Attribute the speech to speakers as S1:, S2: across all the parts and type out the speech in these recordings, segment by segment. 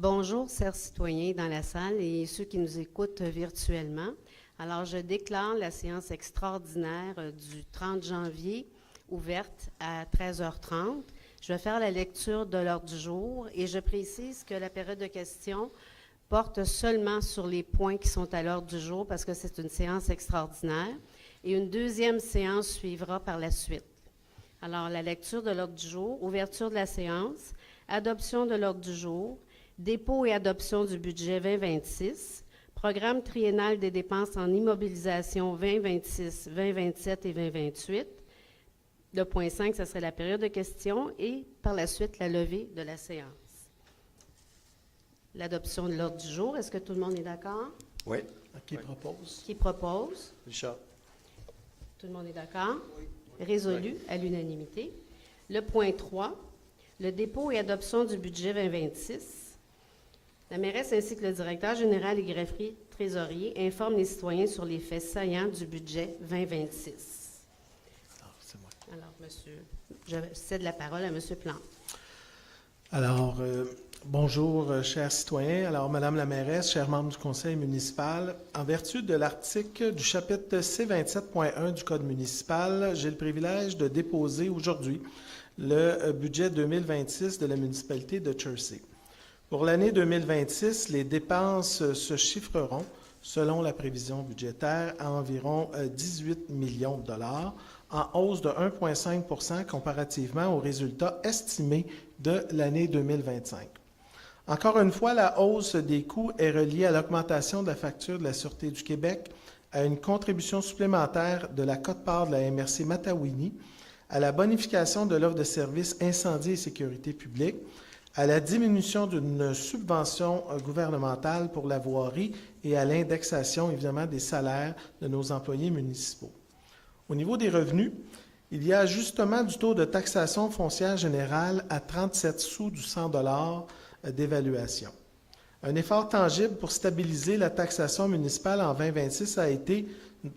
S1: Bonjour, chers citoyens dans la salle et ceux qui nous écoutent virtuellement. Alors, je déclare la séance extraordinaire du 30 janvier ouverte à 13h30. Je vais faire la lecture de l'ordre du jour et je précise que la période de questions porte seulement sur les points qui sont à l'ordre du jour parce que c'est une séance extraordinaire et une deuxième séance suivra par la suite. Alors, la lecture de l'ordre du jour, ouverture de la séance, adoption de l'ordre du jour, dépôt et adoption du budget 2026, programme triennal des dépenses en immobilisation 2026, 2027 et 2028. Le point 5, ce serait la période de questions et par la suite la levée de la séance. L'adoption de l'ordre du jour, est-ce que tout le monde est d'accord?
S2: Oui.
S3: Qui propose?
S1: Qui propose?
S2: Richard.
S1: Tout le monde est d'accord? Oui. Résolu à l'unanimité. Le point 3, le dépôt et adoption du budget 2026. La mairesse ainsi que le directeur général et greffier trésorier informent les citoyens sur les faits saillants du budget 2026.
S3: C'est moi.
S1: Alors, monsieur, je cède la parole à M. Plante.
S3: Alors, bonjour, chers citoyens. Alors, Madame la mairesse, chers membres du conseil municipal, en vertu de l'article du chapitre C27.1 du Code municipal, j'ai le privilège de déposer aujourd'hui le budget 2026 de la municipalité de Chersey. Pour l'année 2026, les dépenses se chiffreront, selon la prévision budgétaire, à environ 18 millions de dollars, en hausse de 1,5 % comparativement aux résultats estimés de l'année 2025. Encore une fois, la hausse des coûts est reliée à l'augmentation de la facture de la Sûreté du Québec, à une contribution supplémentaire de la quote-part de la MRC Matawini, à la bonification de l'offre de services incendie et sécurité publique, à la diminution d'une subvention gouvernementale pour la voirie et à l'indexation, évidemment, des salaires de nos employés municipaux. Au niveau des revenus, il y a ajustement du taux de taxation foncière générale à 37 sous du 100 $ d'évaluation. Un effort tangible pour stabiliser la taxation municipale en 2026 a été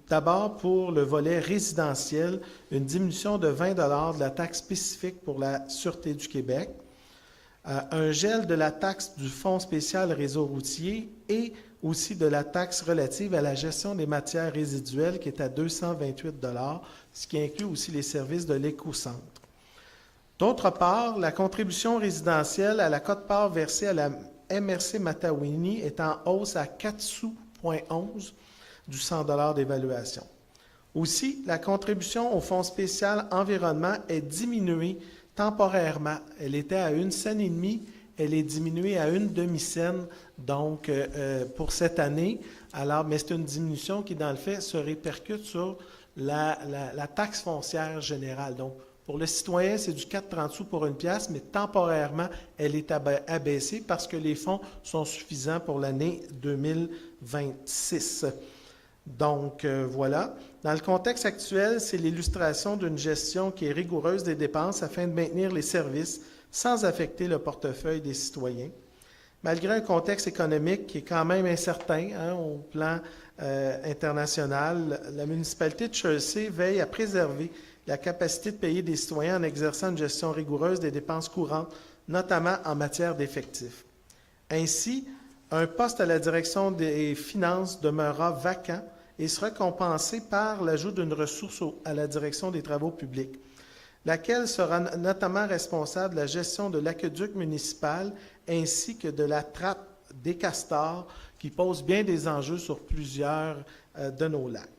S3: d'abord pour le volet résidentiel, une diminution de 20 $ de la taxe spécifique pour la Sûreté du Québec, un gel de la taxe du Fonds spécial réseau routier et aussi de la taxe relative à la gestion des matières résiduelles qui est à 228 $, ce qui inclut aussi les services de l'écocentre. D'autre part, la contribution résidentielle à la quote-part versée à la MRC Matawini est en hausse à 4 sous,11 du 100 $ d'évaluation. Aussi, la contribution au Fonds spécial environnement est diminuée temporairement. Elle était à 1,5 cents, elle est diminuée à 1 demi-cent donc pour cette année. Alors, mais c'est une diminution qui, dans le fait, se répercute sur la taxe foncière générale. Donc, pour le citoyen, c'est du 4,30 sous pour une pièce, mais temporairement, elle est abaissée parce que les fonds sont suffisants pour l'année 2026. Donc, voilà. Dans le contexte actuel, c'est l'illustration d'une gestion qui est rigoureuse des dépenses afin de maintenir les services sans affecter le portefeuille des citoyens. Malgré un contexte économique qui est quand même incertain au plan international, la municipalité de Chersey veille à préserver la capacité de payer des citoyens en exerçant une gestion rigoureuse des dépenses courantes, notamment en matière d'effectifs. Ainsi, un poste à la direction des finances demeurera vacant et sera compensé par l'ajout d'une ressource à la direction des travaux publics, laquelle sera notamment responsable de la gestion de l'aqueduc municipal ainsi que de la trappe des castors qui pose bien des enjeux sur plusieurs de nos lacs.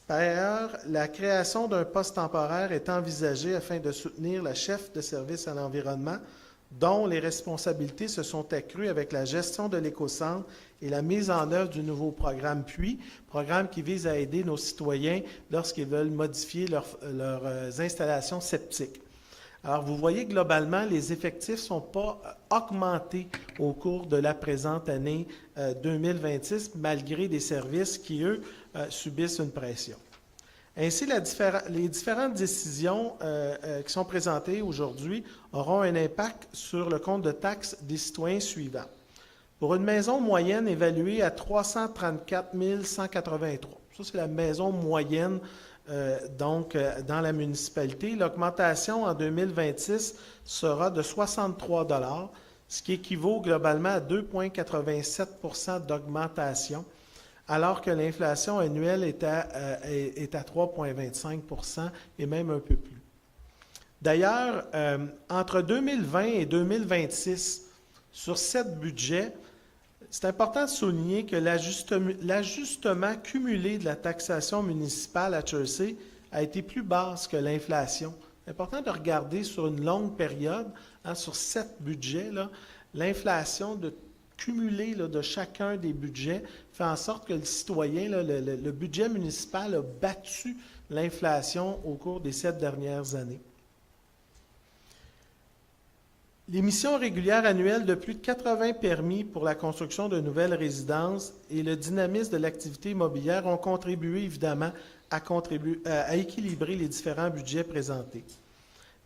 S3: Par ailleurs, la création d'un poste temporaire est envisagée afin de soutenir la chef de service à l'environnement dont les responsabilités se sont accrues avec la gestion de l'écocentre et la mise en œuvre du nouveau programme PUI, programme qui vise à aider nos citoyens lorsqu'ils veulent modifier leurs installations septiques. Alors, vous voyez, globalement, les effectifs ne sont pas augmentés au cours de la présente année 2026, malgré des services qui, eux, subissent une pression. Ainsi, les différentes décisions qui sont présentées aujourd'hui auront un impact sur le compte de taxes des citoyens suivants. Pour une maison moyenne évaluée à 334 183, ça c'est la maison moyenne dans la municipalité, l'augmentation en 2026 sera de 63 $, ce qui équivaut globalement à 2,87 d'augmentation, alors que l'inflation annuelle est à 3,25 et même un peu plus. D'ailleurs, entre 2020 et 2026, sur 7 budgets, c'est important de souligner que l'ajustement cumulé de la taxation municipale à Chelsea a été plus basse que l'inflation. C'est important de regarder sur une longue période, sur 7 budgets, l'inflation cumulée de chacun des budgets fait en sorte que le citoyen, le budget municipal a battu l'inflation au cours des 7 dernières années. L'émission régulière annuelle de plus de 80 permis pour la construction de nouvelles résidences et le dynamisme de l'activité immobilière ont contribué évidemment à équilibrer les différents budgets présentés.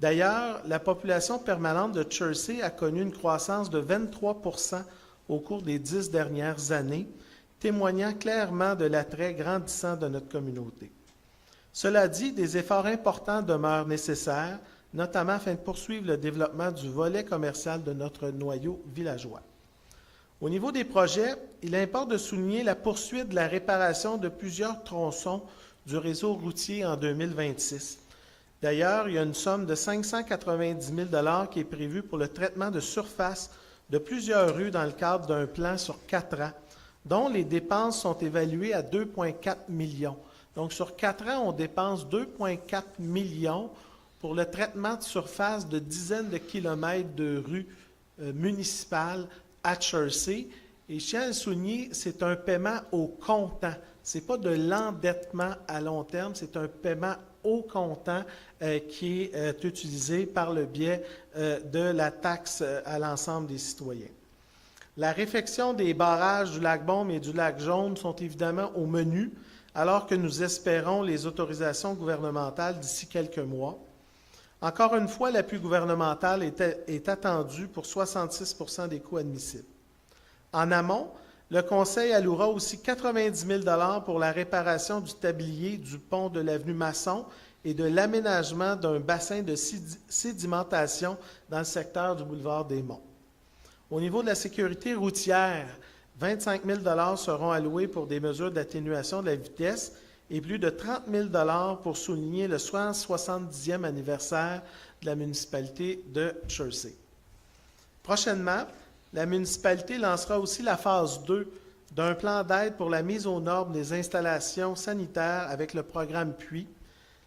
S3: D'ailleurs, la population permanente de Chelsea a connu une croissance de 23 % au cours des 10 dernières années, témoignant clairement de l'attrait grandissant de notre communauté. Cela dit, des efforts importants demeurent nécessaires, notamment afin de poursuivre le développement du volet commercial de notre noyau villageois. Au niveau des projets, il importe de souligner la poursuite de la réparation de plusieurs tronçons du réseau routier en 2026. D'ailleurs, il y a une somme de 590 000 qui est prévue pour le traitement de surface de plusieurs rues dans le cadre d'un plan sur 4 ans, dont les dépenses sont évaluées à 2,4 millions. Donc, sur 4 ans, on dépense 2,4 millions pour le traitement de surface de dizaines de kilomètres de rues municipales à Chelsea. Et je tiens à le souligner, c'est un paiement au comptant. Ce n'est pas de l'endettement à long terme, c'est un paiement au comptant qui est utilisé par le biais de la taxe à l'ensemble des citoyens. La réfection des barrages du lac Beaume et du lac Jaune sont évidemment au menu, alors que nous espérons les autorisations gouvernementales d'ici quelques mois. Encore une fois, l'appui gouvernemental est attendu pour 66 % des coûts admissibles. En amont, le Conseil allouera aussi 90 000 $ pour la réparation du tablier du pont de l'avenue Masson et de l'aménagement d'un bassin de sédimentation dans le secteur du boulevard des Monts. Au niveau de la sécurité routière, 25 000 $ seront alloués pour des mesures d'atténuation de la vitesse et plus de 30 000 $ pour souligner le 170e anniversaire de la municipalité de Chelsea. Prochainement, la municipalité lancera aussi la phase 2 d'un plan d'aide pour la mise aux normes des installations sanitaires avec le programme PUI.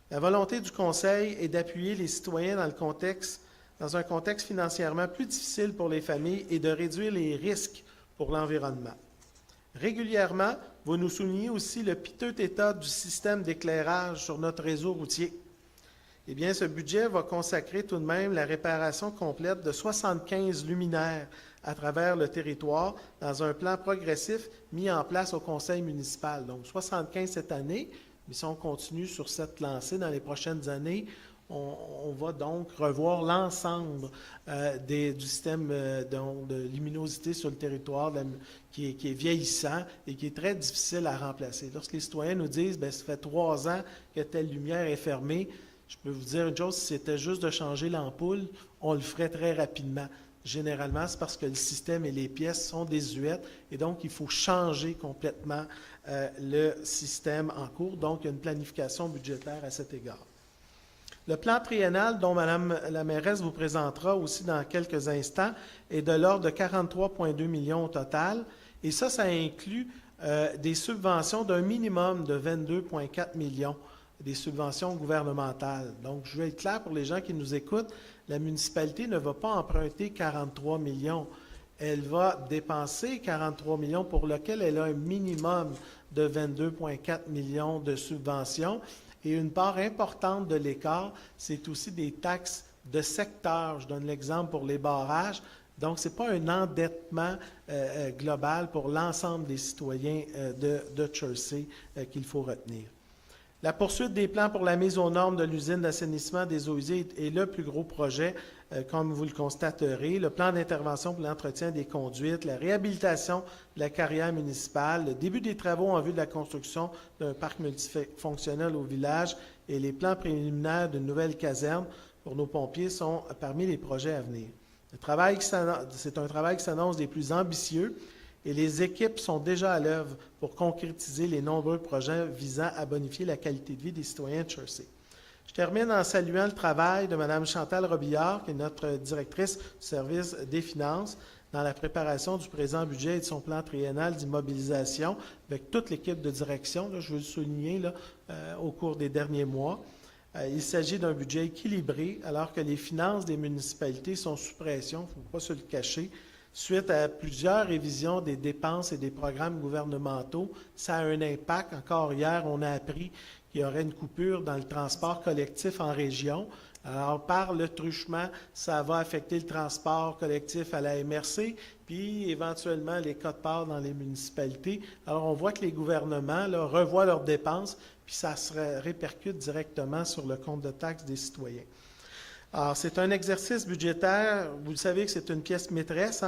S3: La volonté du Conseil est d'appuyer les citoyens dans un contexte financièrement plus difficile pour les familles et de réduire les risques pour l'environnement. Régulièrement, vous nous soulignez aussi le piteux état du système d'éclairage sur notre réseau routier. Eh bien, ce budget va consacrer tout de même la réparation complète de 75 luminaires à travers le territoire dans un plan progressif mis en place au conseil municipal. Donc, 75 cette année, mais si on continue sur cette lancée dans les prochaines années, on va donc revoir l'ensemble du système de luminosité sur le territoire qui est vieillissant et qui est très difficile à remplacer. Lorsque les citoyens nous disent « ça fait 3 ans que telle lumière est fermée », je peux vous dire une chose, si c'était juste de changer l'ampoule, on le ferait très rapidement. Généralement, c'est parce que le système et les pièces sont désuètes et donc il faut changer complètement le système en cours. Donc, il y a une planification budgétaire à cet égard. Le plan triennal dont Mme la mairesse vous présentera aussi dans quelques instants est de l'ordre de 43,2 millions au total. Et ça inclut des subventions d'un minimum de 22,4 millions, des subventions gouvernementales. Donc, je vais être clair pour les gens qui nous écoutent, la municipalité ne va pas emprunter 43 millions. Elle va dépenser 43 millions pour lequel elle a un minimum de 22,4 millions de subventions. Et une part importante de l'écart, c'est aussi des taxes de secteur. Je donne l'exemple pour les barrages. Donc, ce n'est pas un endettement global pour l'ensemble des citoyens de Chelsea qu'il faut retenir. La poursuite des plans pour la mise aux normes de l'usine d'assainissement des eaux usées est le plus gros projet, comme vous le constaterez. Le plan d'intervention pour l'entretien des conduites, la réhabilitation de la carrière municipale, le début des travaux en vue de la construction d'un parc multifonctionnel au village et les plans préliminaires d'une nouvelle caserne pour nos pompiers sont parmi les projets à venir. C'est un travail qui s'annonce des plus ambitieux et les équipes sont déjà à l'œuvre pour concrétiser les nombreux projets visant à bonifier la qualité de vie des citoyens de Chersey. Je termine en saluant le travail de Mme Chantal Robillard, qui est notre directrice du service des finances, dans la préparation du présent budget et de son plan triennal d'immobilisation avec toute l'équipe de direction. Là, je veux le souligner au cours des derniers mois. Il s'agit d'un budget équilibré alors que les finances des municipalités sont sous pression, il ne faut pas se le cacher. Suite à plusieurs révisions des dépenses et des programmes gouvernementaux, ça a un impact. Encore hier, on a appris qu'il y aurait une coupure dans le transport collectif en région. Alors, par le truchement, ça va affecter le transport collectif à la MRC, puis éventuellement les quotes-parts dans les municipalités. Alors, on voit que les gouvernements revoient leurs dépenses, puis ça se répercute directement sur le compte de taxes des citoyens. Alors, c'est un exercice budgétaire, vous le savez que c'est une pièce maîtresse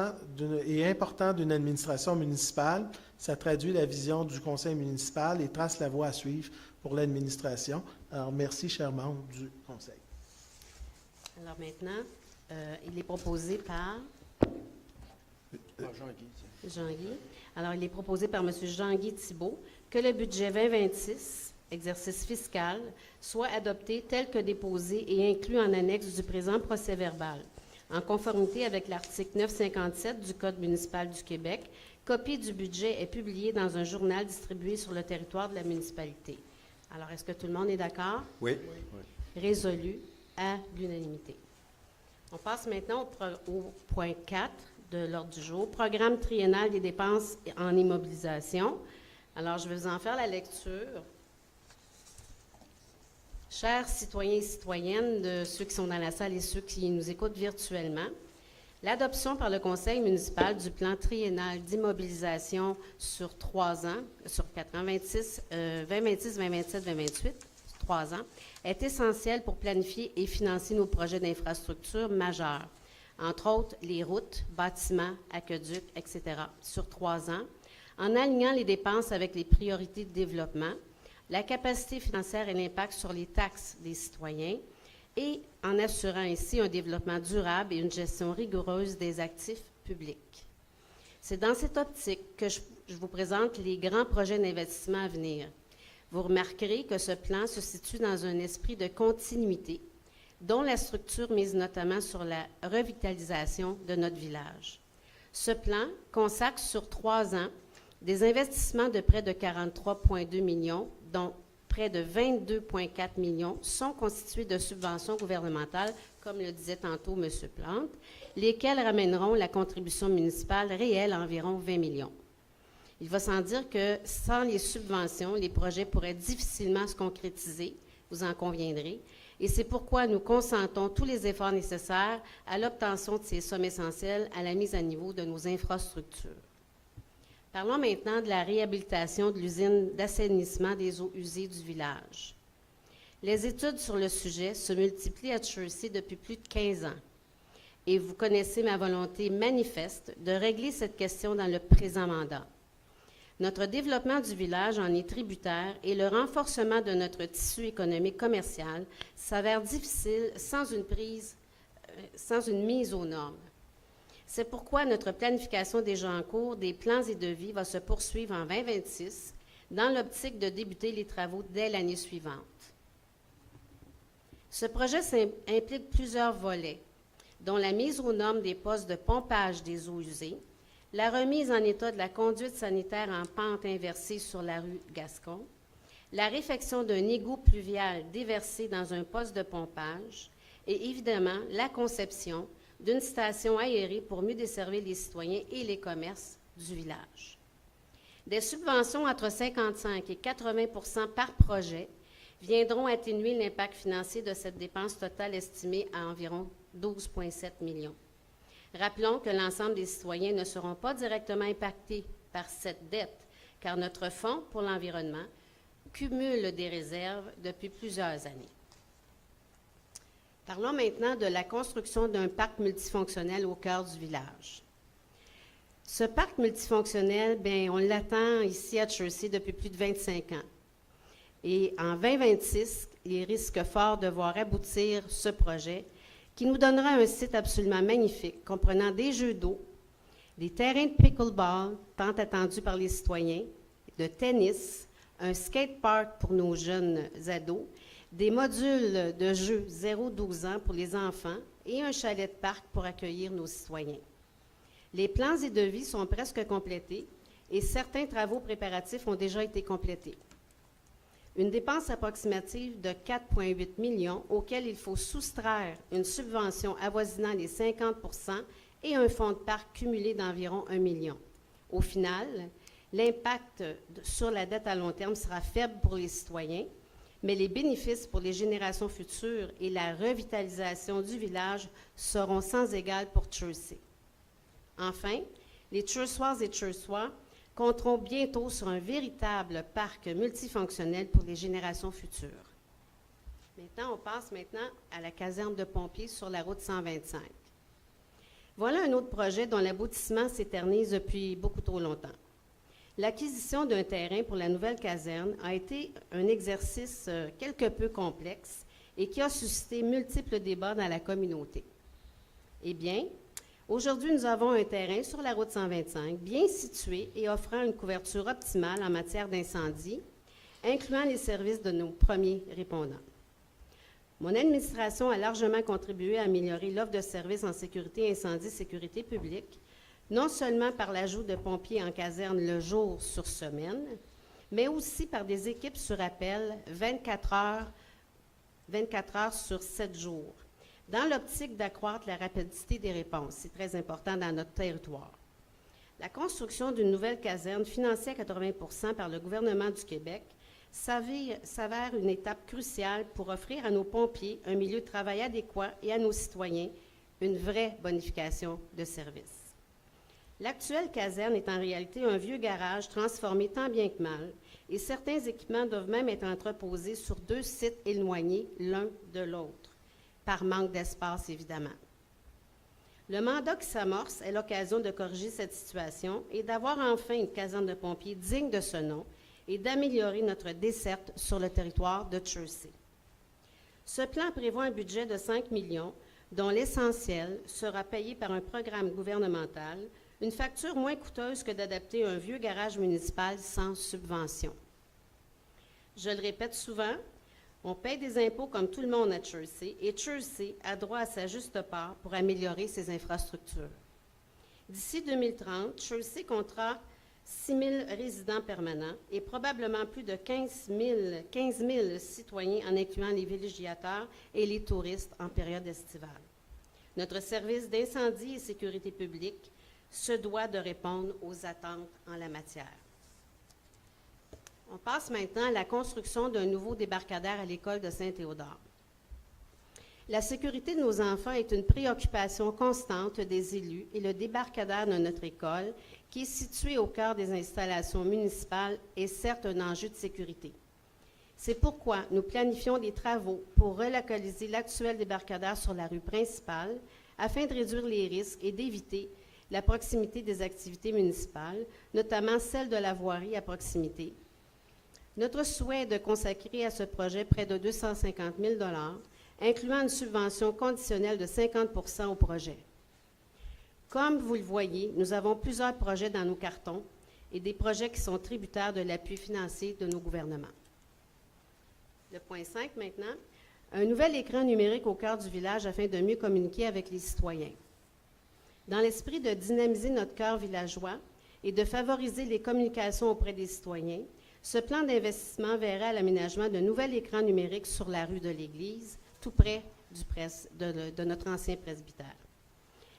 S3: et importante d'une administration municipale. Ça traduit la vision du conseil municipal et trace la voie à suivre pour l'administration. Alors, merci, chers membres du conseil.
S1: Alors maintenant, il est proposé par Jean-Guy. Alors, il est proposé par M. Jean-Guy Thibault que le budget 2026, exercice fiscal, soit adopté tel que déposé et inclus en annexe du présent procès-verbal, en conformité avec l'article 957 du Code municipal du Québec. Copie du budget est publiée dans un journal distribué sur le territoire de la municipalité. Alors, est-ce que tout le monde est d'accord?
S2: Oui.
S1: Résolu à l'unanimité. On passe maintenant au point 4 de l'ordre du jour, programme triennal des dépenses en immobilisation. Alors, je vais vous en faire la lecture. Chers citoyens et citoyennes, de ceux qui sont dans la salle et ceux qui nous écoutent virtuellement, l'adoption par le conseil municipal du plan triennal d'immobilisation sur 3 ans, sur 4 ans, 2026, 2027, 2028, 3 ans, est essentielle pour planifier et financer nos projets d'infrastructures majeurs, entre autres les routes, bâtiments, aqueducs, etc., sur 3 ans, en alignant les dépenses avec les priorités de développement, la capacité financière et l'impact sur les taxes des citoyens, et en assurant ainsi un développement durable et une gestion rigoureuse des actifs publics. C'est dans cette optique que je vous présente les grands projets d'investissement à venir. Vous remarquerez que ce plan se situe dans un esprit de continuité, dont la structure mise notamment sur la revitalisation de notre village. Ce plan consacre sur 3 ans des investissements de près de 43,2 millions, dont près de 22,4 millions sont constitués de subventions gouvernementales, comme le disait tantôt M. Plante, lesquelles ramèneront la contribution municipale réelle à environ 20 millions. Il va sans dire que sans les subventions, les projets pourraient difficilement se concrétiser, vous en conviendrez, et c'est pourquoi nous consentons tous les efforts nécessaires à l'obtention de ces sommes essentielles à la mise à niveau de nos infrastructures. Parlons maintenant de la réhabilitation de l'usine d'assainissement des eaux usées du village. Les études sur le sujet se multiplient à Chersey depuis plus de 15 ans, et vous connaissez ma volonté manifeste de régler cette question dans le présent mandat. Notre développement du village en est tributaire et le renforcement de notre tissu économique commercial s'avère difficile sans une mise aux normes. C'est pourquoi notre planification déjà en cours des plans et devis va se poursuivre en 2026 dans l'optique de débuter les travaux dès l'année suivante. Ce projet implique plusieurs volets, dont la mise aux normes des postes de pompage des eaux usées, la remise en état de la conduite sanitaire en pente inversée sur la rue Gascon, la réfection d'un égout pluvial déversé dans un poste de pompage et évidemment la conception d'une station aérée pour mieux desservir les citoyens et les commerces du village. Des subventions entre 55 et 80 % par projet viendront atténuer l'impact financier de cette dépense totale estimée à environ 12,7 millions. Rappelons que l'ensemble des citoyens ne seront pas directement impactés par cette dette, car notre Fonds pour l'environnement cumule des réserves depuis plusieurs années. Parlons maintenant de la construction d'un parc multifonctionnel au cœur du village. Ce parc multifonctionnel, on l'attend ici à Chersey depuis plus de 25 ans. Et en 2026, il risque fort de voir aboutir ce projet qui nous donnera un site absolument magnifique, comprenant des jeux d'eau, des terrains de pickleball, tant attendus par les citoyens, de tennis, un skatepark pour nos jeunes ados, des modules de jeux 0-12 ans pour les enfants et un chalet de parc pour accueillir nos citoyens. Les plans et devis sont presque complétés et certains travaux préparatifs ont déjà été complétés. Une dépense approximative de 4,8 millions auquel il faut soustraire une subvention avoisinant les 50 % et un fonds de parc cumulé d'environ 1 million. Au final, l'impact sur la dette à long terme sera faible pour les citoyens, mais les bénéfices pour les générations futures et la revitalisation du village seront sans égal pour Chersey. Enfin, les Chersoises et Chersois compteront bientôt sur un véritable parc multifonctionnel pour les générations futures. Maintenant, on passe à la caserne de pompiers sur la route 125. Voilà un autre projet dont l'aboutissement s'éternise depuis beaucoup trop longtemps. L'acquisition d'un terrain pour la nouvelle caserne a été un exercice quelque peu complexe et qui a suscité multiples débats dans la communauté. Eh bien, aujourd'hui, nous avons un terrain sur la route 125, bien situé et offrant une couverture optimale en matière d'incendie, incluant les services de nos premiers répondants. Mon administration a largement contribué à améliorer l'offre de services en sécurité incendie, sécurité publique, non seulement par l'ajout de pompiers en caserne le jour sur semaine, mais aussi par des équipes sur appel 24 heures sur 7 jours, dans l'optique d'accroître la rapidité des réponses. C'est très important dans notre territoire. La construction d'une nouvelle caserne financée à 80 % par le gouvernement du Québec s'avère une étape cruciale pour offrir à nos pompiers un milieu de travail adéquat et à nos citoyens une vraie bonification de services. L'actuelle caserne est en réalité un vieux garage transformé tant bien que mal, et certains équipements doivent même être entreposés sur 2 sites éloignés l'un de l'autre, par manque d'espace évidemment. Le mandat qui s'amorce est l'occasion de corriger cette situation et d'avoir enfin une caserne de pompiers digne de ce nom et d'améliorer notre desserte sur le territoire de Chersey. Ce plan prévoit un budget de 5 millions, dont l'essentiel sera payé par un programme gouvernemental, une facture moins coûteuse que d'adapter un vieux garage municipal sans subvention. Je le répète souvent, on paye des impôts comme tout le monde à Chersey, et Chersey a droit à sa juste part pour améliorer ses infrastructures. D'ici 2030, Chersey comptera 6 000 résidents permanents et probablement plus de 15 000 citoyens en incluant les villégiateurs et les touristes en période estivale. Notre service d'incendie et sécurité publique se doit de répondre aux attentes en la matière. On passe maintenant à la construction d'un nouveau débarcadère à l'école de Saint-Théodore. La sécurité de nos enfants est une préoccupation constante des élus et le débarcadère de notre école, qui est situé au cœur des installations municipales, est certes un enjeu de sécurité. C'est pourquoi nous planifions des travaux pour relocaliser l'actuel débarcadère sur la rue principale afin de réduire les risques et d'éviter la proximité des activités municipales, notamment celle de la voirie à proximité. Notre souhait est de consacrer à ce projet près de 250 000 $, incluant une subvention conditionnelle de 50 % au projet. Comme vous le voyez, nous avons plusieurs projets dans nos cartons et des projets qui sont tributaires de l'appui financier de nos gouvernements. Le point 5 maintenant, un nouvel écran numérique au cœur du village afin de mieux communiquer avec les citoyens. Dans l'esprit de dynamiser notre cœur villageois et de favoriser les communications auprès des citoyens, ce plan d'investissement verra l'aménagement d'un nouvel écran numérique sur la rue de l'Église, tout près de notre ancien presbytère.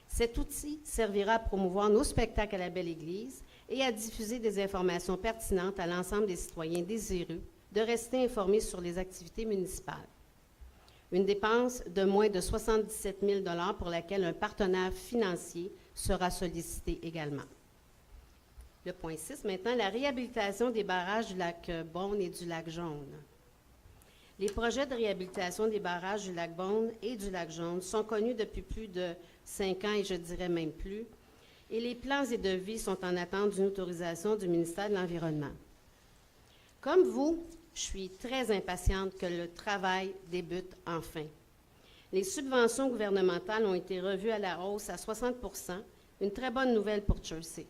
S1: Cet outil servira à promouvoir nos spectacles à la Belle Église et à diffuser des informations pertinentes à l'ensemble des citoyens désireux de rester informés sur les activités municipales. Une dépense de moins de 77 000 $ pour laquelle un partenaire financier sera sollicité également. Le point 6, maintenant, la réhabilitation des barrages du lac Beaune et du lac Jaune. Les projets de réhabilitation des barrages du lac Beaune et du lac Jaune sont connus depuis plus de 5 ans et je dirais même plus, et les plans et devis sont en attente d'une autorisation du ministère de l'Environnement. Comme vous, je suis très impatiente que le travail débute enfin. Les subventions gouvernementales ont été revues à la hausse à 60 %, une très bonne nouvelle pour Chelsea.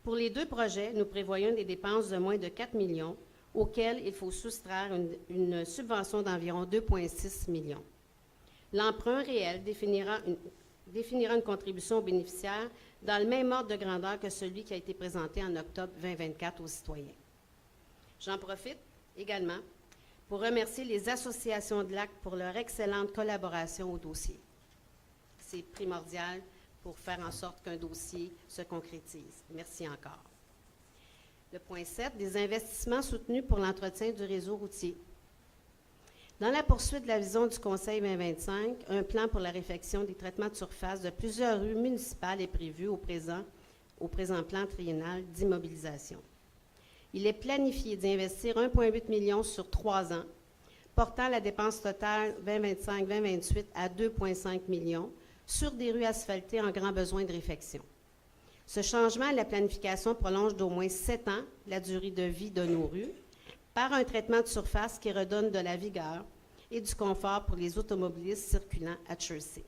S1: Pour les 2 projets, nous prévoyons des dépenses de moins de 4 millions, auxquelles il faut soustraire une subvention d'environ 2,6 millions. L'emprunt réel définira une contribution aux bénéficiaires dans le même ordre de grandeur que celui qui a été présenté en octobre 2024 aux citoyens. J'en profite également pour remercier les associations de lac pour leur excellente collaboration au dossier. C'est primordial pour faire en sorte qu'un dossier se concrétise. Merci encore. Le point 7, des investissements soutenus pour l'entretien du réseau routier. Dans la poursuite de la vision du Conseil 2025, un plan pour la réfection des traitements de surface de plusieurs rues municipales est prévu au présent plan triennal d'immobilisation. Il est planifié d'y investir 1,8 million sur 3 ans, portant la dépense totale 2025-2028 à 2,5 millions sur des rues asphaltées en grand besoin de réfection. Ce changement à la planification prolonge d'au moins 7 ans la durée de vie de nos rues par un traitement de surface qui redonne de la vigueur et du confort pour les automobilistes circulant à Chelsea.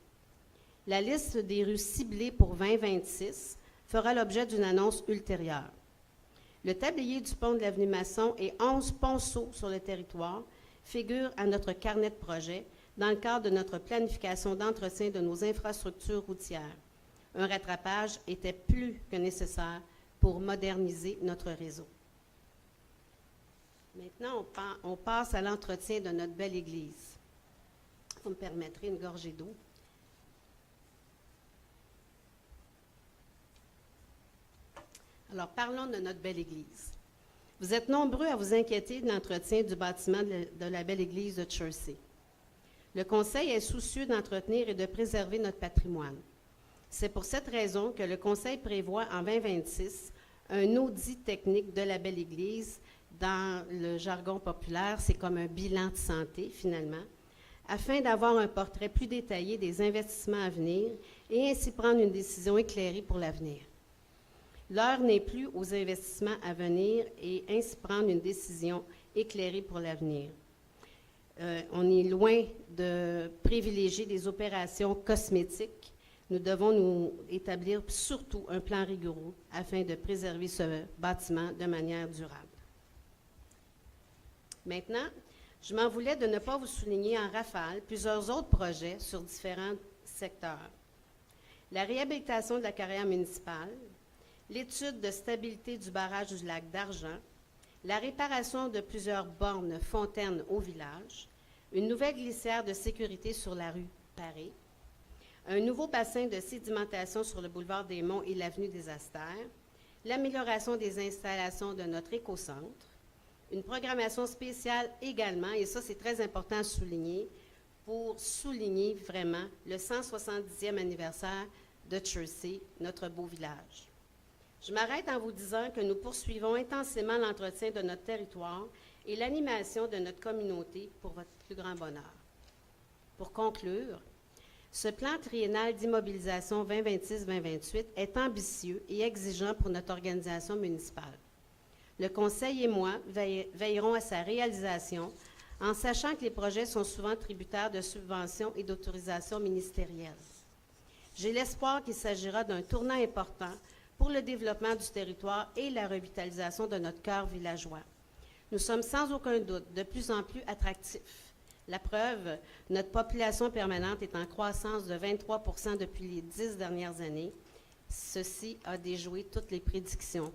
S1: La liste des rues ciblées pour 2026 fera l'objet d'une annonce ultérieure. Le tablier du pont de l'avenue Masson et 11 ponceaux sur le territoire figurent à notre carnet de projet dans le cadre de notre planification d'entretien de nos infrastructures routières. Un rattrapage était plus que nécessaire pour moderniser notre réseau. Maintenant, on passe à l'entretien de notre belle église. Vous me permettrez une gorgée d'eau. Alors, parlons de notre belle église. Vous êtes nombreux à vous inquiéter de l'entretien du bâtiment de la belle église de Chelsea. Le Conseil est soucieux d'entretenir et de préserver notre patrimoine. C'est pour cette raison que le Conseil prévoit en 2026 un audit technique de la belle église. Dans le jargon populaire, c'est comme un bilan de santé, finalement, afin d'avoir un portrait plus détaillé des investissements à venir et ainsi prendre une décision éclairée pour l'avenir. L'heure n'est plus aux investissements à venir et ainsi prendre une décision éclairée pour l'avenir. On est loin de privilégier des opérations cosmétiques. Nous devons nous établir surtout un plan rigoureux afin de préserver ce bâtiment de manière durable. Maintenant, je m'en voulais de ne pas vous souligner en rafale plusieurs autres projets sur différents secteurs. La réhabilitation de la carrière municipale, l'étude de stabilité du barrage du lac d'Argent, la réparation de plusieurs bornes fontaines au village, une nouvelle glissière de sécurité sur la rue Paré, un nouveau bassin de sédimentation sur le boulevard des Monts et l'avenue des Astères, l'amélioration des installations de notre écocentre, une programmation spéciale également, et ça c'est très important à souligner, pour souligner vraiment le 170e anniversaire de Chelsea, notre beau village. Je m'arrête en vous disant que nous poursuivons intensément l'entretien de notre territoire et l'animation de notre communauté pour votre plus grand bonheur. Pour conclure, ce plan triennal d'immobilisation 2026-2028 est ambitieux et exigeant pour notre organisation municipale. Le Conseil et moi veillerons à sa réalisation en sachant que les projets sont souvent tributaires de subventions et d'autorisations ministérielles. J'ai l'espoir qu'il s'agira d'un tournant important pour le développement du territoire et la revitalisation de notre cœur villageois. Nous sommes sans aucun doute de plus en plus attractifs. La preuve, notre population permanente est en croissance de 23 % depuis les 10 dernières années. Ceci a déjoué toutes les prédictions.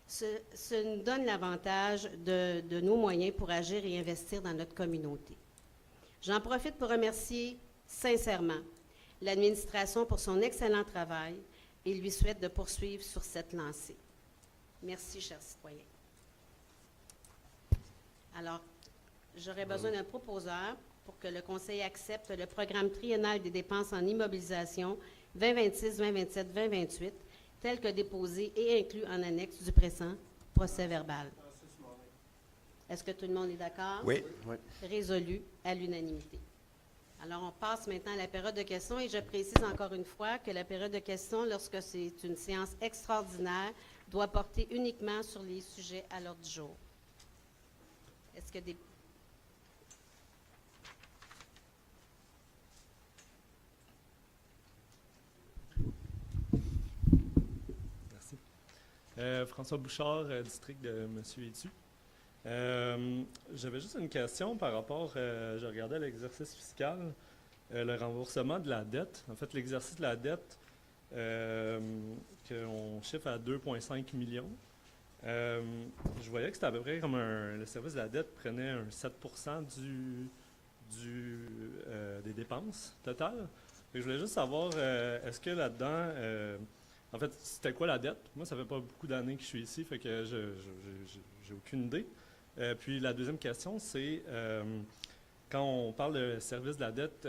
S1: Ce nous donne l'avantage de nos moyens pour agir et investir dans notre communauté. J'en profite pour remercier sincèrement l'administration pour son excellent travail et lui souhaite de poursuivre sur cette lancée. Merci, chers citoyens. Alors, j'aurais besoin d'un proposeur pour que le Conseil accepte le programme triennal des dépenses en immobilisation 2026, 2027, 2028, tel que déposé et inclus en annexe du présent procès verbal. Est-ce que tout le monde est d'accord?
S2: Oui.
S1: Résolu à l'unanimité. Alors, on passe maintenant à la période de questions et je précise encore une fois que la période de questions, lorsque c'est une séance extraordinaire, doit porter uniquement sur les sujets à l'ordre du jour. Est-ce que des...
S2: François Bouchard, district de Monsieur Etu. J'avais juste une question par rapport, je regardais l'exercice fiscal, le remboursement de la dette. En fait, l'exercice de la dette, qu'on chiffre à 2,5 millions. Je voyais que c'était à peu près comme le service de la dette prenait un 7% des dépenses totales. Je voulais juste savoir, est-ce que là-dedans, en fait, c'était quoi la dette? Moi, ça fait pas beaucoup d'années que je suis ici, fait que j'ai aucune idée. Puis la deuxième question, c'est quand on parle de service de la dette,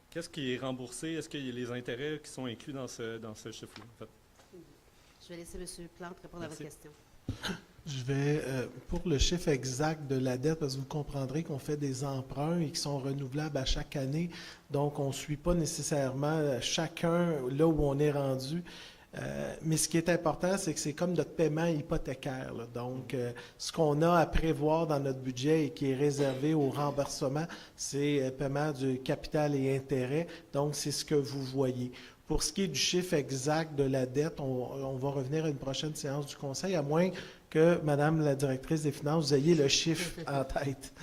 S2: qu'est-ce qui est remboursé? Est-ce qu'il y a les intérêts qui sont inclus dans ce chiffre-là? En fait?
S1: Je vais laisser M. Plante répondre
S2: Merci.
S1: à votre question.
S3: Je vais, pour le chiffre exact de la dette, parce que vous comprendrez qu'on fait des emprunts et qui sont renouvelables à chaque année, donc on ne suit pas nécessairement chacun là où on est rendu. Mais ce qui est important, c'est que c'est comme notre paiement hypothécaire, là. Donc, ce qu'on a à prévoir dans notre budget et qui est réservé au remboursement, c'est paiement du capital et intérêt. Donc, c'est ce que vous voyez. Pour ce qui est du chiffre exact de la dette, on va revenir à une prochaine séance du Conseil, à moins que, Madame la directrice des Finances, vous ayez le chiffre en tête.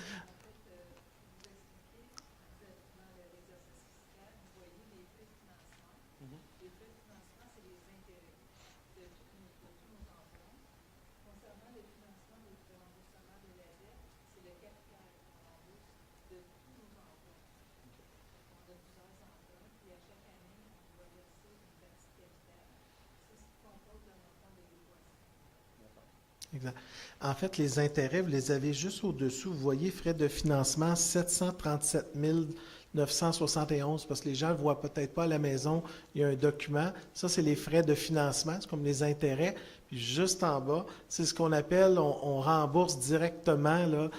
S3: Exact. En fait, les intérêts, vous les avez juste au-dessous. Vous voyez, frais de financement, 737 971, parce que les gens ne le voient peut-être pas à la maison. Il y a un document. Ça, c'est les frais de financement. C'est comme les intérêts. Puis juste en bas, c'est ce qu'on appelle, on rembourse directement là,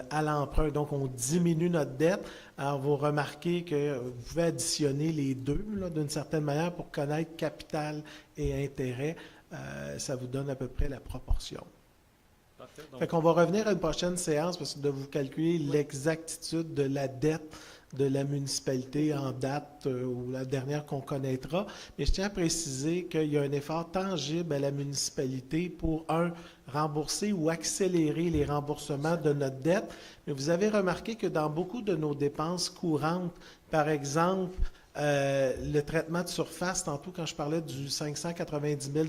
S3: à l'emprunt. Donc, on diminue notre dette. Alors, vous remarquez que vous pouvez additionner les deux là, d'une certaine manière pour connaître capital et intérêt. Ça vous donne à peu près la proportion.
S2: Parfait. Donc,
S3: Fait qu'on va revenir à une prochaine séance parce que de vous calculer l'exactitude de la dette de la municipalité en date ou la dernière qu'on connaîtra. Mais je tiens à préciser qu'il y a un effort tangible à la municipalité pour, rembourser ou accélérer les remboursements de notre dette. Mais vous avez remarqué que dans beaucoup de nos dépenses courantes, par exemple, le traitement de surface, tantôt quand je parlais du 590 000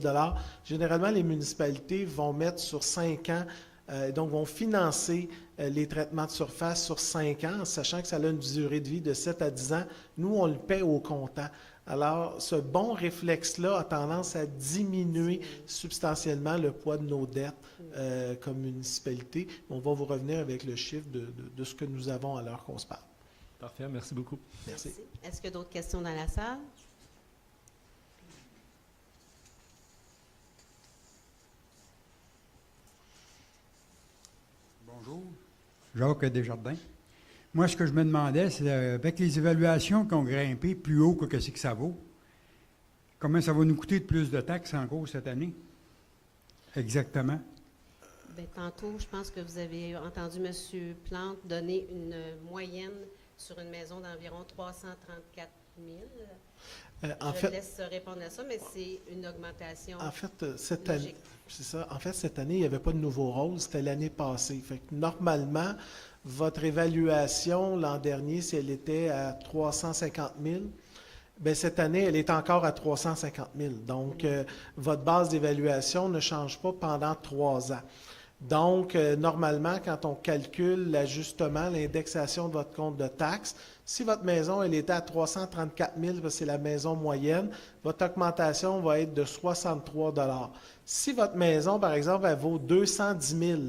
S3: généralement les municipalités vont mettre sur 5 ans, donc vont financer les traitements de surface sur 5 ans, sachant que ça a une durée de vie de 7 à 10 ans. Nous, on le paie au comptant. Alors, ce bon réflexe-là a tendance à diminuer substantiellement le poids de nos dettes comme municipalité. On va vous revenir avec le chiffre de ce que nous avons à l'heure qu'on se parle.
S2: parfait, merci beaucoup.
S3: Merci.
S1: Est-ce qu'il y a d'autres questions dans la salle?
S4: Bonjour, Jacques Desjardins. Moi, ce que je me demandais, c'est avec les évaluations qui ont grimpé plus haut que ce que ça vaut, combien ça va nous coûter de plus de taxes en gros cette année? Exactement.
S1: Bien, tantôt, je pense que vous avez entendu M. Plante donner une moyenne sur une maison d'environ 334 000. Je laisse répondre à ça, mais c'est une augmentation.
S3: En fait, cette année, c'est ça. En fait, cette année, il n'y avait pas de nouveau rôle, c'était l'année passée. Fait que normalement, votre évaluation l'an dernier, si elle était à 350 000, bien, cette année, elle est encore à 350 000. Donc, votre base d'évaluation ne change pas pendant 3 ans. Donc, normalement, quand on calcule l'ajustement, l'indexation de votre compte de taxes, si votre maison, elle était à 334 000, parce que c'est la maison moyenne, votre augmentation va être de 63 $. Si votre maison, par exemple, elle vaut 210 000,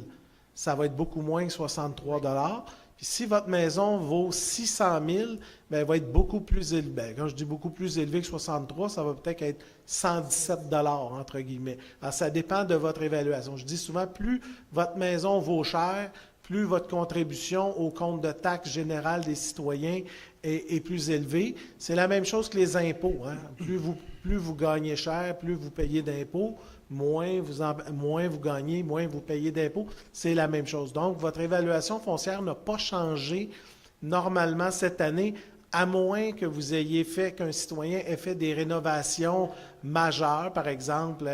S3: ça va être beaucoup moins que 63 $. Puis si votre maison vaut 600 000, bien, elle va être beaucoup plus élevée. Quand je dis beaucoup plus élevé que 63, ça va peut-être être 117 $, entre guillemets. Alors, ça dépend de votre évaluation. Je dis souvent, plus votre maison vaut cher, plus votre contribution au compte de taxes générales des citoyens est plus élevée. C'est la même chose que les impôts. Hein? Plus vous gagnez cher, plus vous payez d'impôts. Moins vous gagnez, moins vous payez d'impôts. C'est la même chose. Donc, votre évaluation foncière n'a pas changé normalement cette année, à moins que vous ayez fait, qu'un citoyen ait fait des rénovations majeures, par exemple,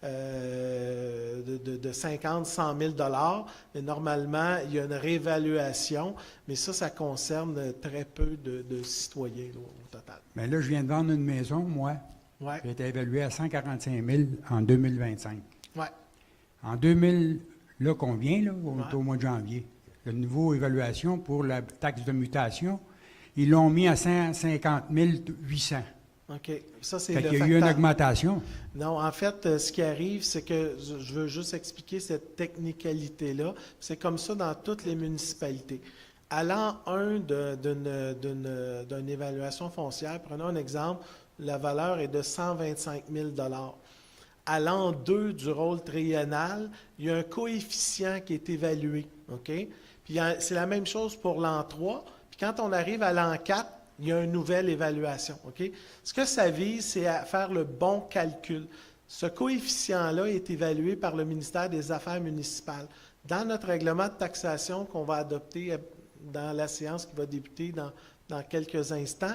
S3: de 50, 100 000 $. Mais normalement, il y a une réévaluation, mais ça concerne très peu de citoyens là, au total.
S4: Mais là, je viens de vendre une maison, moi,
S3: Ouais,
S4: qui a été évaluée à 145 000 en 2025.
S3: ouais.
S4: En 2000, là qu'on vient, là, on est
S3: Ouais.
S4: au mois de janvier, la nouvelle évaluation pour la taxe de mutation, ils l'ont mis à 150 800.
S3: OK. Ça, c'est
S4: Fait
S3: le
S4: qu'il y a eu une
S3: facteur.
S4: augmentation.
S3: Non, en fait, ce qui arrive, c'est que je veux juste expliquer cette technicalité-là. C'est comme ça dans toutes les municipalités. À l'an 1 d'une évaluation foncière, prenons un exemple, la valeur est de 125 000 $. À l'an 2 du rôle triennal, il y a un coefficient qui est évalué. OK? Puis c'est la même chose pour l'an 3. Puis quand on arrive à l'an 4, il y a une nouvelle évaluation. OK? Ce que ça vise, c'est à faire le bon calcul. Ce coefficient-là est évalué par le ministère des Affaires municipales. Dans notre règlement de taxation qu'on va adopter dans la séance qui va débuter dans quelques instants,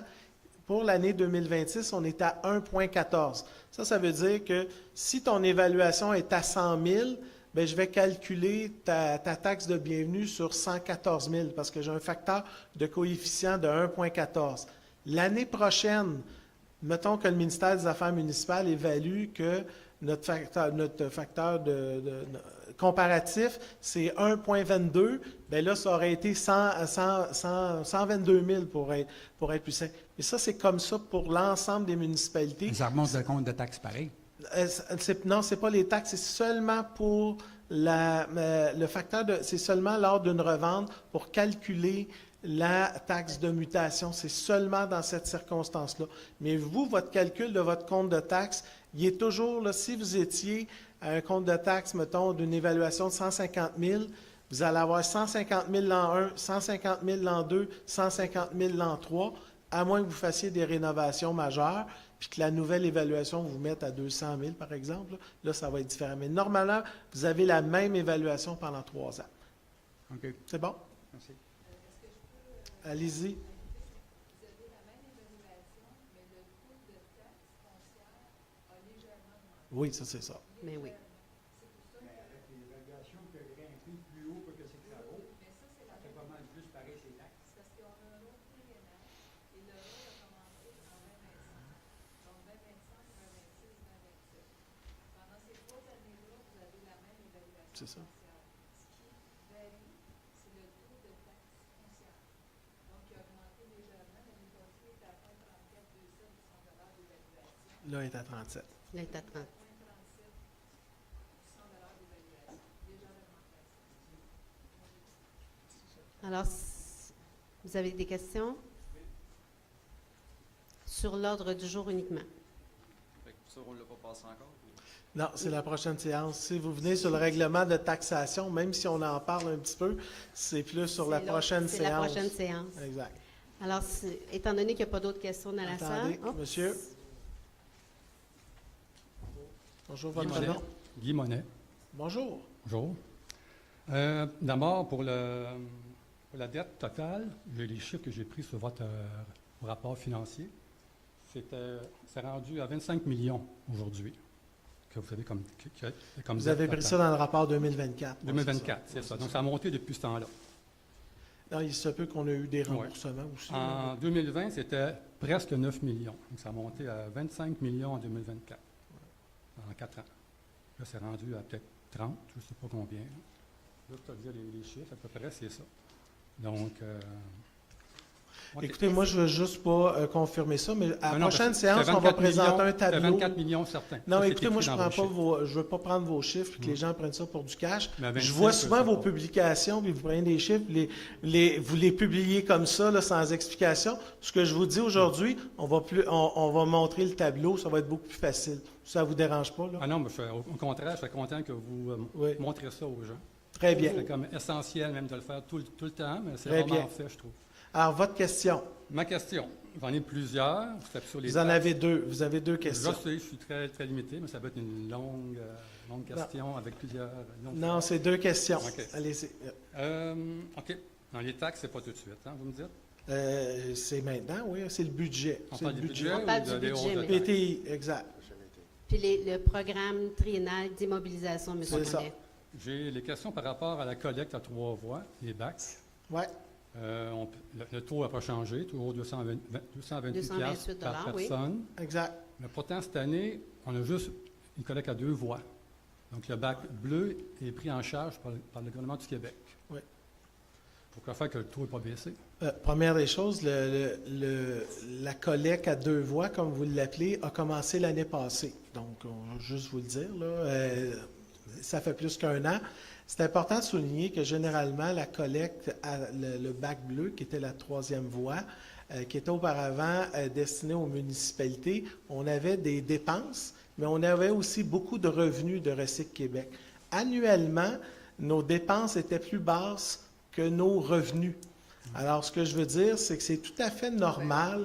S3: pour l'année 2026, on est à 1,14. Ça veut dire que si ton évaluation est à 100 000, bien, je vais calculer ta taxe de bienvenue sur 114 000 parce que j'ai un facteur de coefficient de 1,14. L'année prochaine, mettons que le ministère des Affaires municipales évalue que notre facteur comparatif, c'est 1,22, bien là, ça aurait été 122 000 pour être plus simple. Et ça, c'est comme ça pour l'ensemble des municipalités.
S4: Ça remonte le compte de taxes pareil.
S3: Non, ce n'est pas les taxes, c'est seulement pour le facteur c'est seulement lors d'une revente pour calculer la taxe de mutation. C'est seulement dans cette circonstance-là. Mais vous, votre calcul de votre compte de taxe, il est toujours, là, si vous étiez à un compte de taxe, mettons, d'une évaluation de 150 000, vous allez avoir 150 000 l'an 1, 150 000 l'an 2, 150 000 l'an 3, à moins que vous fassiez des rénovations majeures, puis que la nouvelle évaluation vous mette à 200 000, par exemple, là, ça va être différent. Mais normalement, vous avez la même évaluation pendant 3 ans.
S4: OK.
S3: C'est bon?
S4: Merci.
S3: Allez-y. Oui, ça, c'est ça.
S1: Mais oui.
S4: Avec l'évaluation qui a grimpé plus haut que ce que ça vaut, ça fait pas mal plus pareil ces taxes.
S5: Parce qu'on a un autre triennal et le rôle a commencé en 2025. Donc 2025, 2026, 2027. Pendant ces 3 années-là, vous avez la même évaluation
S3: C'est ça.
S5: foncière. Ce qui varie, c'est le taux de taxe foncière. Donc, il a augmenté légèrement. L'année passée, il était à 1,3427 de son dollar d'évaluation.
S3: Là, il est à 37.
S1: Là, il est à 30.
S5: 1,37 100 d'évaluation. Déjà l'augmentation.
S1: Alors, vous avez des questions? Sur l'ordre du jour uniquement.
S6: Fait que ça, on ne l'a pas passé encore?
S3: Non, c'est la prochaine séance. Si vous venez sur le règlement de taxation, même si on en parle un petit peu, c'est plus sur la
S1: C'est
S3: prochaine
S1: c'est
S3: séance.
S1: la prochaine séance.
S3: Exact.
S1: Alors, étant donné qu'il n'y a pas d'autres questions dans la
S3: Attendez,
S1: salle.
S3: monsieur. Bonjour,
S7: Guy
S3: votre
S7: Monet.
S3: nom.
S7: Guy Monet.
S3: Bonjour.
S7: Bonjour. D'abord, pour la dette totale, j'ai les chiffres que j'ai pris sur votre rapport financier. C'est rendu à 25 millions aujourd'hui, que vous avez comme
S3: Vous
S7: dette
S3: avez pris
S7: totale.
S3: ça dans le rapport 2024.
S7: 2024, c'est ça. Donc, ça a monté depuis ce temps-là.
S3: Non, il se peut qu'on a eu des remboursements aussi.
S7: En 2020, c'était presque 9 millions. Donc, ça a monté à 25 millions en 2024, en 4 ans. Là, c'est rendu à peut-être 30, je ne sais pas combien. Là, je te dire les chiffres, à peu près, c'est ça. Donc, OK.
S3: Écoutez, moi, je ne veux juste pas confirmer ça, mais à la
S7: Non,
S3: prochaine
S7: parce que
S3: séance,
S7: c'était
S3: on va
S7: 24
S3: présenter
S7: millions,
S3: un
S7: c'était
S3: tableau.
S7: 24 millions certains.
S3: Non,
S7: Ça, c'est
S3: écoutez, moi,
S7: écrit
S3: je
S7: dans
S3: ne
S7: vos chiffres.
S3: veux pas prendre vos chiffres et que les gens prennent ça pour du cash.
S7: Mais à
S3: Je
S7: 25,
S3: vois
S7: je
S3: souvent
S7: sais
S3: vos
S7: pas.
S3: publications, puis vous prenez des chiffres, vous les publiez comme ça, là, sans explication. Ce que je vous dis aujourd'hui, on va montrer le tableau, ça va être beaucoup plus facile. Ça ne vous dérange pas, là?
S7: Ah non, mais au contraire, je suis content que vous
S3: Oui.
S7: montrez ça aux gens.
S3: Très bien.
S7: C'est comme essentiel même de le faire tout le temps, mais c'est
S3: Très
S7: vraiment
S3: bien.
S7: fait, je trouve.
S3: Alors, votre question.
S7: Ma question, j'en ai plusieurs. C'est sur les
S3: Vous en
S7: taxes.
S3: avez deux. Vous avez deux
S7: Je
S3: questions.
S7: sais, je suis très, très limité, mais ça va être une longue question avec plusieurs... longues
S3: Non, c'est deux questions.
S7: OK.
S3: Allez-y.
S7: OK. Dans les taxes, c'est pas tout de suite, hein, vous me dites?
S3: C'est maintenant, oui. C'est le budget.
S7: On
S3: C'est
S7: parle
S3: le
S7: du budget
S1: On parle
S7: ou
S1: du
S7: des
S1: budget,
S7: hausses de
S1: mais-
S7: taxes?
S3: PTI, exact.
S1: Puis le programme triennal d'immobilisation, M.
S3: C'est ça.
S1: Monet.
S7: J'ai les questions par rapport à la collecte à 3 voies, les bacs.
S3: Ouais.
S7: Le taux n'a pas changé, toujours 228
S1: $228
S7: par
S1: oui.
S7: personne.
S3: Exact.
S7: Mais pourtant, cette année, on a juste une collecte à 2 voies. Donc, le bac bleu est pris en charge par le gouvernement du Québec.
S3: Oui.
S7: Pourquoi faire que le taux n'est pas baissé?
S3: Première des choses, la collecte à 2 voies, comme vous l'appelez, a commencé l'année passée. Donc, on va juste vous le dire, là, ça fait plus qu'1 an. C'est important de souligner que généralement, la collecte à le bac bleu, qui était la 3e voie, qui était auparavant destinée aux municipalités, on avait des dépenses, mais on avait aussi beaucoup de revenus de Recycle Québec. Annuellement, nos dépenses étaient plus basses que nos revenus. Alors, ce que je veux dire, c'est que c'est tout à fait normal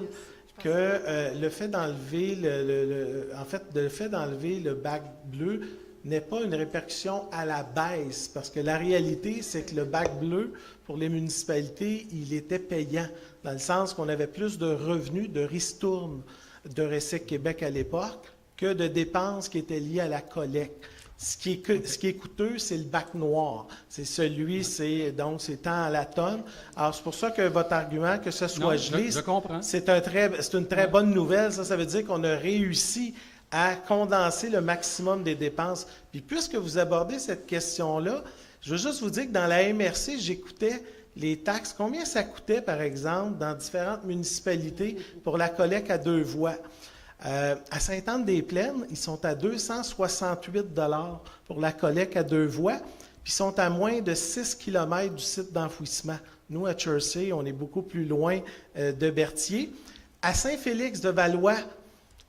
S3: que le fait d'enlever le fait d'enlever le bac bleu n'est pas une répercussion à la baisse, parce que la réalité, c'est que le bac bleu, pour les municipalités, il était payant, dans le sens qu'on avait plus de revenus de ristourne de Recycle Québec à l'époque que de dépenses qui étaient liées à la collecte. Ce qui est coûteux, c'est le bac noir. C'est celui, c'est tant à la tonne. Alors, c'est pour ça que votre argument, que ce soit
S7: Non,
S3: gelé,
S7: je comprends.
S3: c'est une très bonne nouvelle. Ça veut dire qu'on a réussi à condenser le maximum des dépenses. Puis, puisque vous abordez cette question-là, je veux juste vous dire que dans la MRC, j'écoutais les taxes. Combien ça coûtait, par exemple, dans différentes municipalités pour la collecte à 2 voies? À Sainte-Anne-des-Plaines, ils sont à 268 $ pour la collecte à 2 voies, puis ils sont à moins de 6 km du site d'enfouissement. Nous, à Chersey, on est beaucoup plus loin de Berthier. À Saint-Félix-de-Valois,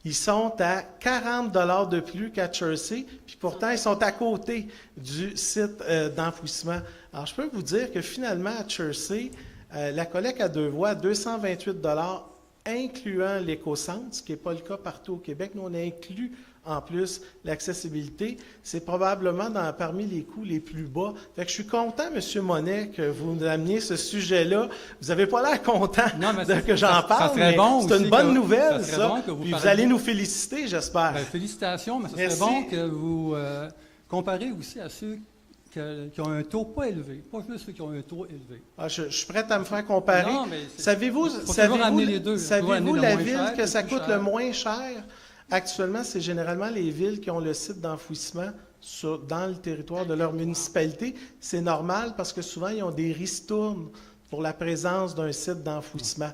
S3: ils sont à 40 $ de plus qu'à Chersey, puis pourtant, ils sont à côté du site d'enfouissement. Alors, je peux vous dire que finalement, à Chersey, la collecte à 2 voies, 228 $, incluant l'éco-centre, ce qui n'est pas le cas partout au Québec. Nous, on a inclus en plus l'accessibilité. C'est probablement parmi les coûts les plus bas. Fait que je suis content, M. Monet, que vous nous ameniez ce sujet-là. Vous n'avez pas l'air content que j'en parle, mais c'est une bonne nouvelle, ça.
S7: Bon que
S3: Puis vous allez nous féliciter, j'espère.
S7: Félicitations, mais ce
S3: Merci.
S7: serait bon que vous comparez aussi à ceux qui ont un taux pas élevé, pas juste ceux qui ont un taux élevé.
S3: Je suis prêt à me faire comparer.
S7: Non, mais
S3: Savez-vous
S7: amener les deux.
S3: savez-vous
S7: Le
S3: la
S7: moins
S3: ville
S7: cher,
S3: que ça
S7: le plus
S3: coûte
S7: cher.
S3: le moins cher? Actuellement, c'est généralement les villes qui ont le site d'enfouissement dans le territoire de leur municipalité. C'est normal parce que souvent, ils ont des ristournes pour la présence d'un site d'enfouissement.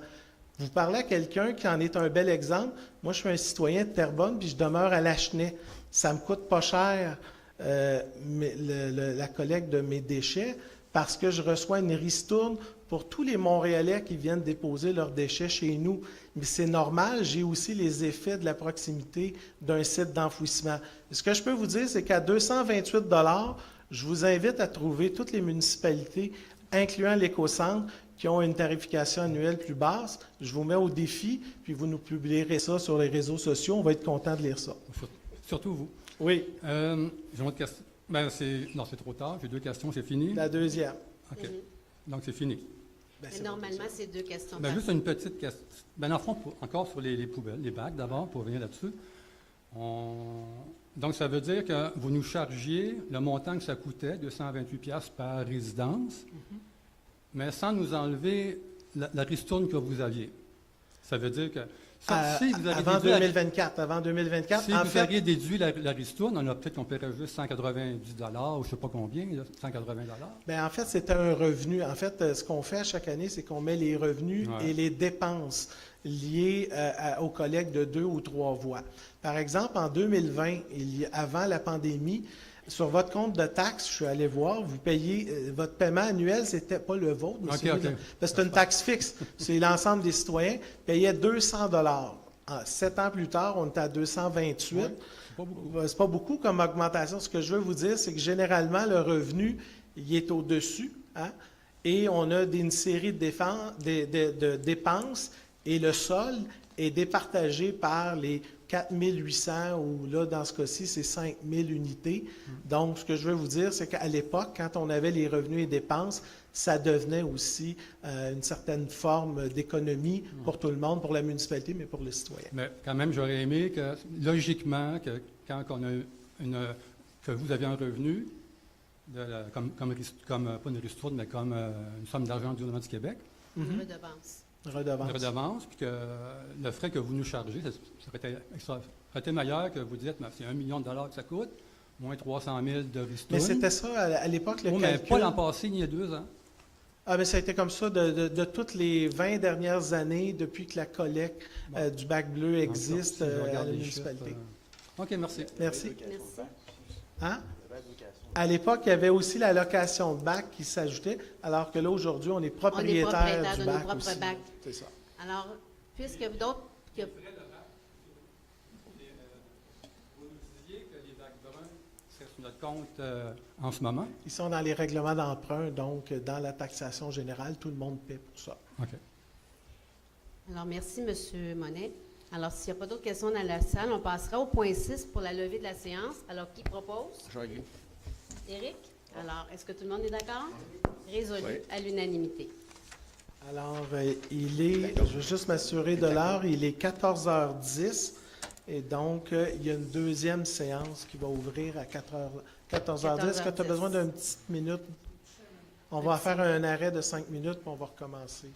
S3: Vous parlez à quelqu'un qui en est un bel exemple. Moi, je suis un citoyen de Terrebonne, puis je demeure à Lachenay. Ça me coûte pas cher la collecte de mes déchets parce que je reçois une ristourne pour tous les Montréalais qui viennent déposer leurs déchets chez nous. Mais c'est normal, j'ai aussi les effets de la proximité d'un site d'enfouissement. Ce que je peux vous dire, c'est qu'à 228 $, je vous invite à trouver toutes les municipalités, incluant l'éco-centre, qui ont une tarification annuelle plus basse. Je vous mets au défi, puis vous nous publierez ça sur les réseaux sociaux. On va être content de lire ça.
S7: Surtout vous.
S3: Oui,
S7: J'ai une autre question. Non, c'est trop tard. J'ai 2 questions, c'est fini.
S3: la deuxième.
S7: OK. Donc, c'est fini.
S3: Ben,
S1: Mais
S3: c'est
S1: normalement, c'est 2 questions.
S7: Ben, juste une petite question. Ben, dans le fond, encore sur les poubelles, les bacs d'abord, pour revenir là-dessus. Donc, ça veut dire que vous nous chargiez le montant que ça coûtait, 228 $ par résidence, mais sans nous enlever la ristourne que vous aviez. Ça veut dire que si vous avez
S3: Avant
S7: déduit
S3: 2024. Avant 2024,
S7: si
S3: en
S7: vous
S3: fait,
S7: aviez déduit la ristourne, on a peut-être qu'on paierait juste 190 $ ou je ne sais pas combien, là, 180 $.
S3: ben, en fait, c'était un revenu. En fait, ce qu'on fait à chaque année, c'est qu'on met les revenus
S7: Ouais.
S3: et les dépenses liées aux collectes de 2 ou 3 voies. Par exemple, en 2020, avant la pandémie, sur votre compte de taxes, je suis allé voir, vous payez, votre paiement annuel, c'était pas le vôtre, mais
S7: OK,
S3: celui de-
S7: OK.
S3: parce que c'est une taxe fixe. C'est l'ensemble des citoyens payaient 200 $. 7 ans plus tard, on est à 228.
S7: Ouais, c'est pas beaucoup.
S3: C'est pas beaucoup comme augmentation. Ce que je veux vous dire, c'est que généralement, le revenu, il est au-dessus, hein, et on a une série de dépenses, et le solde est départagé par les 4 800 ou là, dans ce cas-ci, c'est 5 000 unités. Donc, ce que je veux vous dire, c'est qu'à l'époque, quand on avait les revenus et dépenses, ça devenait aussi une certaine forme d'économie pour tout le monde, pour la municipalité, mais pour le citoyen.
S7: Mais quand même, j'aurais aimé que, logiquement, que quand on a que vous avez un revenu, pas une ristourne, mais comme une somme d'argent du gouvernement du Québec,
S1: Une
S3: Mhm.
S1: redevance.
S3: Redevance.
S7: une redevance, puis que le frais que vous nous chargez, ça aurait été meilleur que vous dites, ben, c'est 1 million de dollars que ça coûte, moins 300 000 de ristourne.
S3: Mais c'était ça, à l'époque, le
S7: Oh, mais
S3: calcul.
S7: pas l'an passé, ni il y a 2 ans.
S3: Ah, mais ça a été comme ça de toutes les 20 dernières années, depuis que la collecte du bac bleu existe
S7: Si je
S3: à
S7: regarde
S3: la
S7: les chiffres,
S3: municipalité.
S7: OK, merci.
S3: Merci.
S1: Merci.
S3: Hein? À l'époque, il y avait aussi la location de bac qui s'ajoutait, alors que là, aujourd'hui, on est propriétaire,
S1: propriétaire
S3: du
S1: de nos
S3: bac
S1: propres
S3: aussi.
S1: bacs.
S3: C'est ça.
S1: Alors, puisque d'autres...
S7: Vous nous disiez que les bacs bruns seraient sur notre compte en ce moment.
S3: Ils sont dans les règlements d'emprunt, donc dans la taxation générale, tout le monde paie pour ça.
S7: OK.
S1: Alors, merci, M. Monet. Alors, s'il n'y a pas d'autres questions dans la salle, on passera au point 6 pour la levée de la séance. Alors, qui propose?
S6: Jean-Guy.
S1: Éric? Alors, est-ce que tout le monde est d'accord? Résolu
S6: Oui.
S1: à l'unanimité.
S3: Alors, je veux juste m'assurer de l'heure, il est 14h10, et donc, il y a une deuxième séance qui va ouvrir à 14h10. Est-ce que tu as besoin d'une petite minute? On va faire un arrêt de 5 minutes, puis on va recommencer.